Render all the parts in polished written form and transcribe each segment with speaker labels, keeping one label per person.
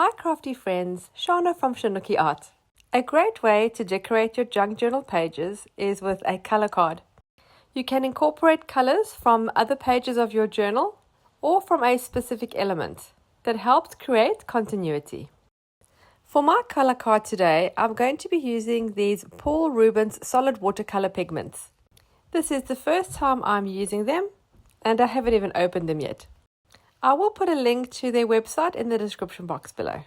Speaker 1: Hi crafty friends, Shana from ShanoukiArt. A great way to decorate your junk journal pages is with a color card. You can incorporate colors from other pages of your journal or from a specific element that helps create continuity. For my color card today, I'm going to be using these Paul Rubens solid watercolor pigments. This is the first time I'm using them and I haven't even opened them yet. I will put a link to their website in the description box below.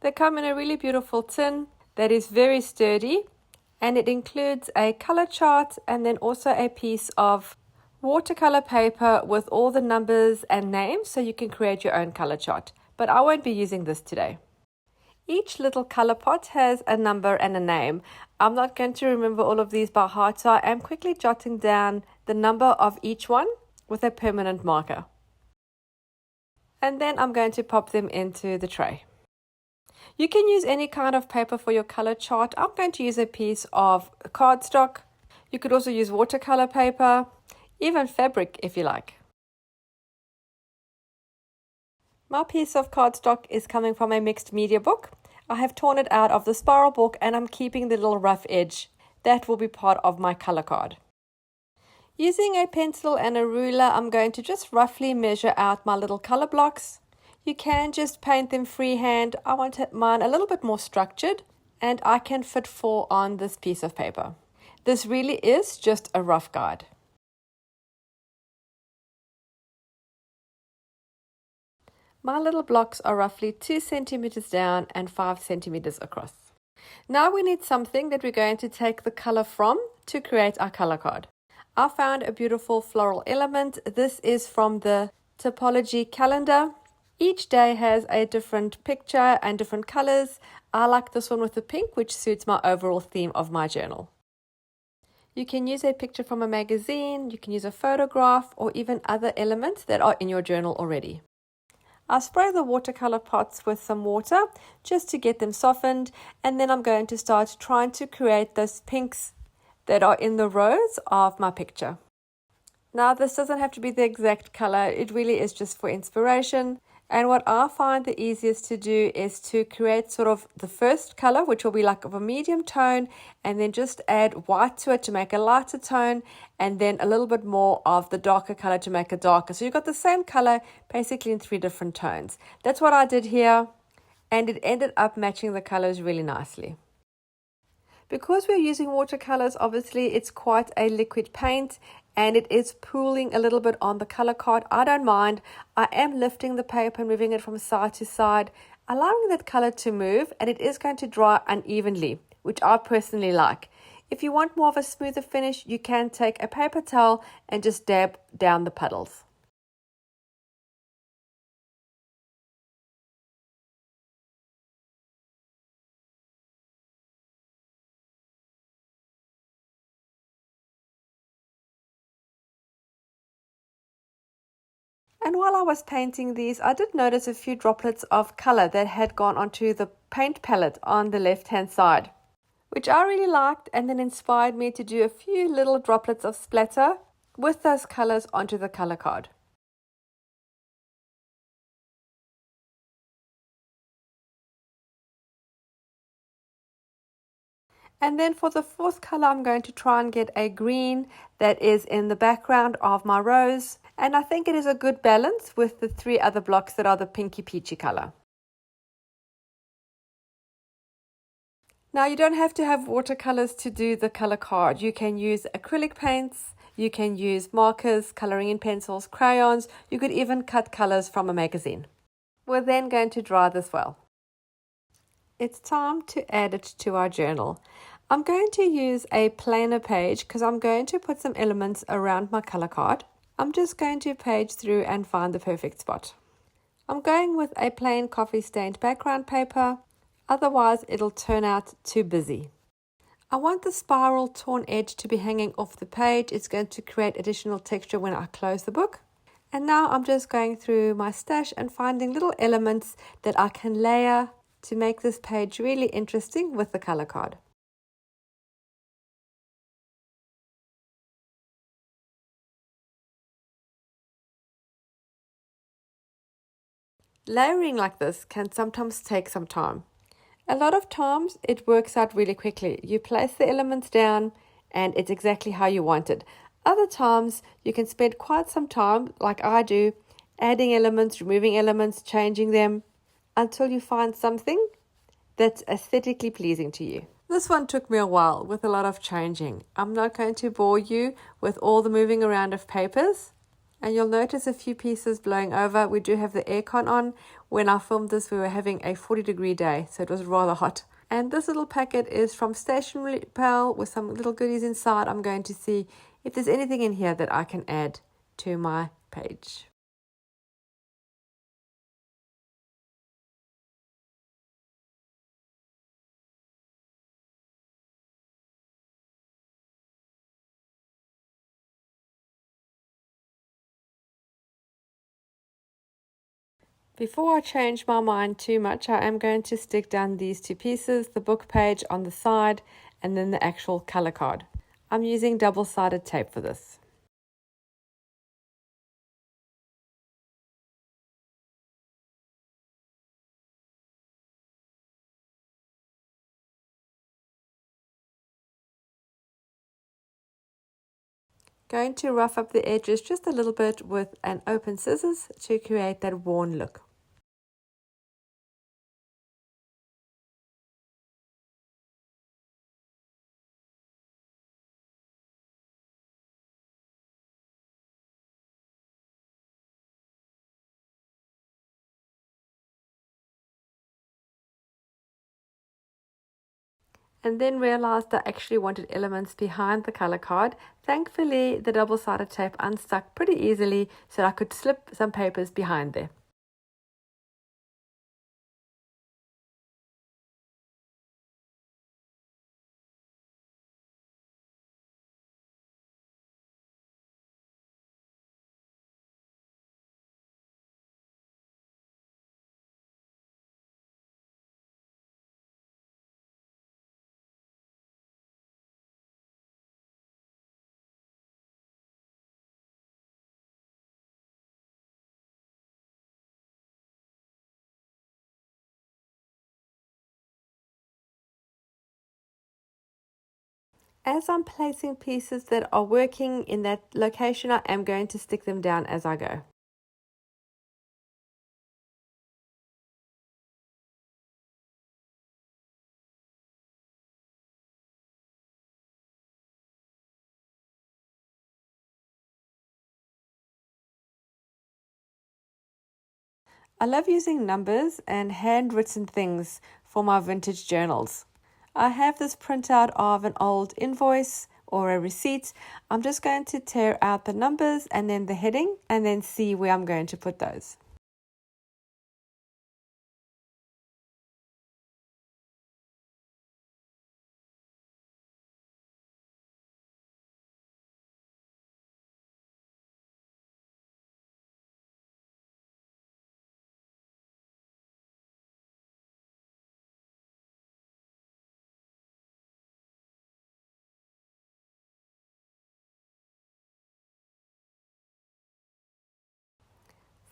Speaker 1: They come in a really beautiful tin that is very sturdy, and it includes a color chart and then also a piece of watercolor paper with all the numbers and names so you can create your own color chart. But I won't be using this today. Each little color pot has a number and a name. I'm not going to remember all of these by heart, so I am quickly jotting down the number of each one with a permanent marker. And then I'm going to pop them into the tray. You can use any kind of paper for your color chart. I'm going to use a piece of cardstock. You could also use watercolor paper, even fabric if you like. My piece of cardstock is coming from a mixed media book. I have torn it out of the spiral book and I'm keeping the little rough edge. That will be part of my color card. Using a pencil and a ruler, I'm going to just roughly measure out my little color blocks. You can just paint them freehand. I want mine a little bit more structured, and I can fit 4 on this piece of paper. This really is just a rough guide. My little blocks are roughly 2 centimeters down and 5 centimeters across. Now we need something that we're going to take the color from to create our color card. I found a beautiful floral element. This is from the Taperlogy calendar. Each day has a different picture and different colors. I like this one with the pink, which suits my overall theme of my journal. You can use a picture from a magazine, you can use a photograph, or even other elements that are in your journal already. I spray the watercolor pots with some water just to get them softened, and then I'm going to start trying to create those pinks that are in the rows of my picture. Now this doesn't have to be the exact color, it really is just for inspiration. And what I find the easiest to do is to create sort of the first color, which will be like of a medium tone, and then just add white to it to make a lighter tone, and then a little bit more of the darker color to make it darker. So you've got the same color basically in 3 different tones. That's what I did here, and it ended up matching the colors really nicely. Because we're using watercolors, obviously it's quite a liquid paint and it is pooling a little bit on the color card. I don't mind. I am lifting the paper and moving it from side to side, allowing that color to move, and it is going to dry unevenly, which I personally like. If you want more of a smoother finish, you can take a paper towel and just dab down the puddles. And while I was painting these, I did notice a few droplets of color that had gone onto the paint palette on the left-hand side, which I really liked, and then inspired me to do a few little droplets of splatter with those colors onto the color card. And then for the 4th color, I'm going to try and get a green that is in the background of my rose. And I think it is a good balance with the 3 other blocks that are the pinky peachy color. Now you don't have to have watercolors to do the color card. You can use acrylic paints, you can use markers, coloring in pencils, crayons. You could even cut colors from a magazine. We're then going to dry this well. It's time to add it to our journal. I'm going to use a plainer page because I'm going to put some elements around my color card. I'm just going to page through and find the perfect spot. I'm going with a plain coffee stained background paper, otherwise it'll turn out too busy. I want the spiral torn edge to be hanging off the page. It's going to create additional texture when I close the book. And now I'm just going through my stash and finding little elements that I can layer to make this page really interesting with the color card. Layering like this can sometimes take some time. A lot of times it works out really quickly. You place the elements down and it's exactly how you want it. Other times you can spend quite some time, like I do, adding elements, removing elements, changing them until you find something that's aesthetically pleasing to you. This one took me a while with a lot of changing. I'm not going to bore you with all the moving around of papers. And you'll notice a few pieces blowing over. We do have the aircon on. When I filmed this, we were having a 40-degree day, so it was rather hot. And this little packet is from Stationery Pal with some little goodies inside. I'm going to see if there's anything in here that I can add to my page. Before I change my mind too much, I am going to stick down these two pieces, the book page on the side and then the actual color card. I'm using double-sided tape for this. Going to rough up the edges just a little bit with an open scissors to create that worn look. And then realized I actually wanted elements behind the color card. Thankfully, the double-sided tape unstuck pretty easily so I could slip some papers behind there. As I'm placing pieces that are working in that location, I am going to stick them down as I go. I love using numbers and handwritten things for my vintage journals. I have this printout of an old invoice or a receipt. I'm just going to tear out the numbers and then the heading and then see where I'm going to put those.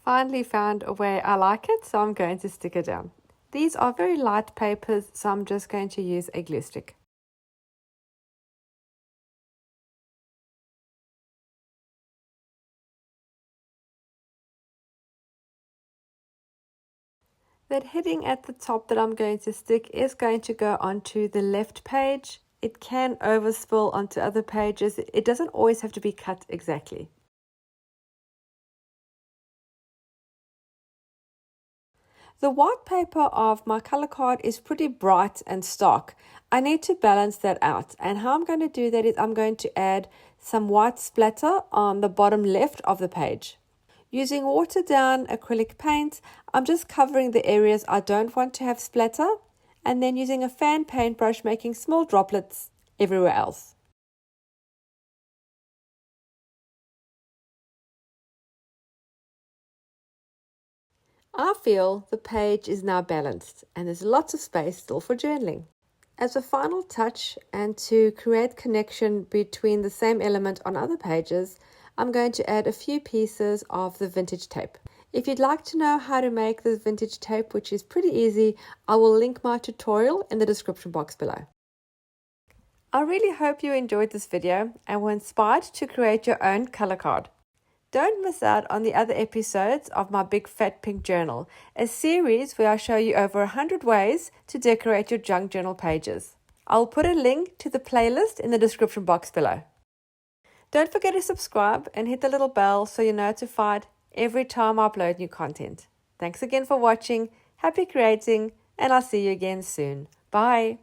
Speaker 1: Finally found a way I like it, so I'm going to stick it down. These are very light papers, so I'm just going to use a glue stick. That heading at the top that I'm going to stick is going to go onto the left page. It can overspill onto other pages. It doesn't always have to be cut exactly. The white paper of my color card is pretty bright and stark. I need to balance that out. And how I'm going to do that is I'm going to add some white splatter on the bottom left of the page. Using watered down acrylic paint, I'm just covering the areas I don't want to have splatter, and then using a fan paintbrush making small droplets everywhere else. I feel the page is now balanced and there's lots of space still for journaling. As a final touch and to create connection between the same element on other pages, I'm going to add a few pieces of the vintage tape. If you'd like to know how to make this vintage tape, which is pretty easy, I will link my tutorial in the description box below. I really hope you enjoyed this video and were inspired to create your own color card. Don't miss out on the other episodes of my Big Fat Pink Journal, a series where I show you over 100 ways to decorate your junk journal pages. I'll put a link to the playlist in the description box below. Don't forget to subscribe and hit the little bell so you're notified every time I upload new content. Thanks again for watching, happy creating, and I'll see you again soon. Bye!